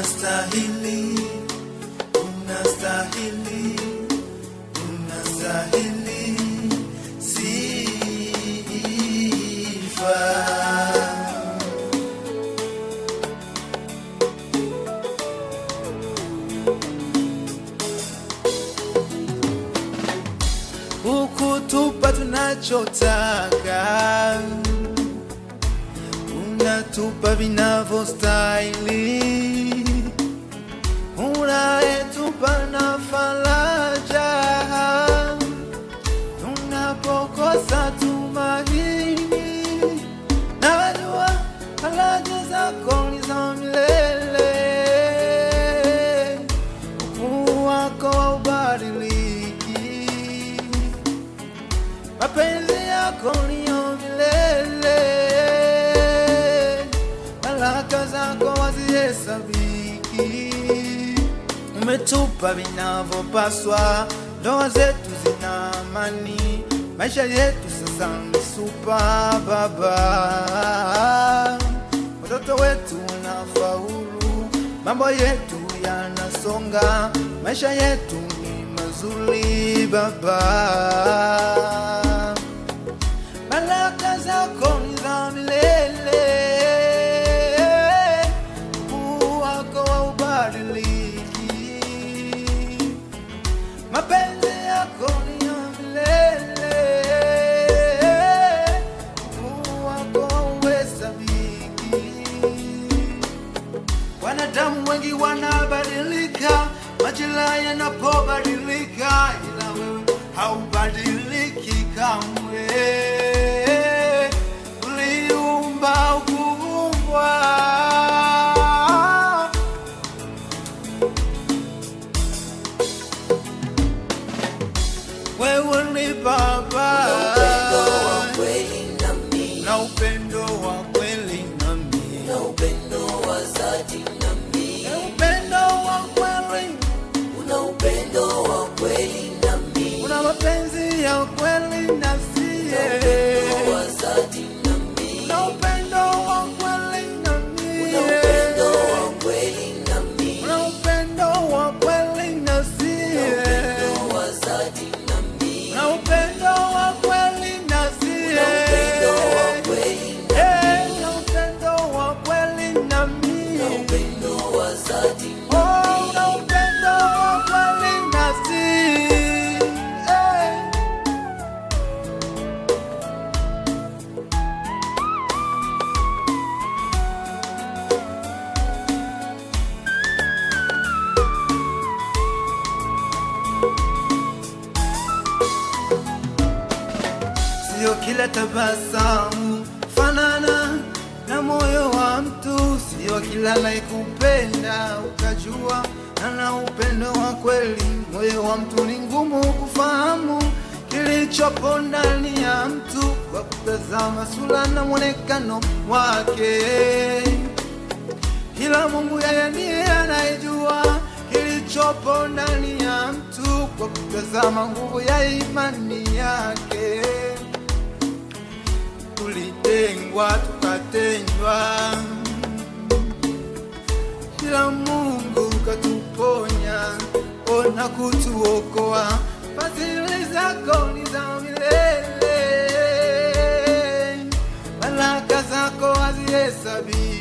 unastahili, unastahili, unastahili sifa. Hukutupa tunachotaka, unatupa vinavyostahili, unayetupa na faraja tunapokosa tumaini. Najua faraja zako ni za milele, ukuu wako haubadiliki, mapenzi yako ni ya milele, baraka zako hazihesabiki. Umetupa vinavyopaswa, ndoa zetu zina amani, maisha yetu sasa ni super baba. Watoto wetu wanafaulu, mambo yetu yanasonga, maisha yetu ni mazuri baba. Baraka zako ni za milele, ukuu wako haubadiliki, mapenzi yako ni ya milele, ukuu wako hauhesabiki. Wanadamu wengi wanabadilika majira yanapobadilika, ila wewe haubadiliki kamwe. Uliumba ukuumbwa, wewe ni Baba, na upendo wa kweli nami, na upendo wa dhati nami, na upendo wa kweli, una upendo wa kweli nami, una mapenzi ya kweli na siye, upendo wa dhati nami, na upendo wa kweli nami, una upendo wa kweli nami, una upendo wa kweli na siye, upendo wa dhati nami, na upendo wa kweli na siye, upendo wa kweli na upendo wa kweli nami, upendo wa dhati oh, na upendo wa kweli na siye. Sio kila tabasamu fanana na moyo wa mtu, sio kila anayekupenda ukajua ana upendo wa kweli. Moyo wa mtu ni ngumu kufahamu kilichopo ndani ya mtu kwa kutazama sura na mwonekano wake, ila Mungu yeye ndiye anayejua kilichopo ndani ya mtu kwa kutazama nguvu ya imani yake. Tulitengwa tukatendwa, ila Mungu katuponya, ona kutuokoa. Fadhili zako ni za milele, baraka zako hazihesabiki.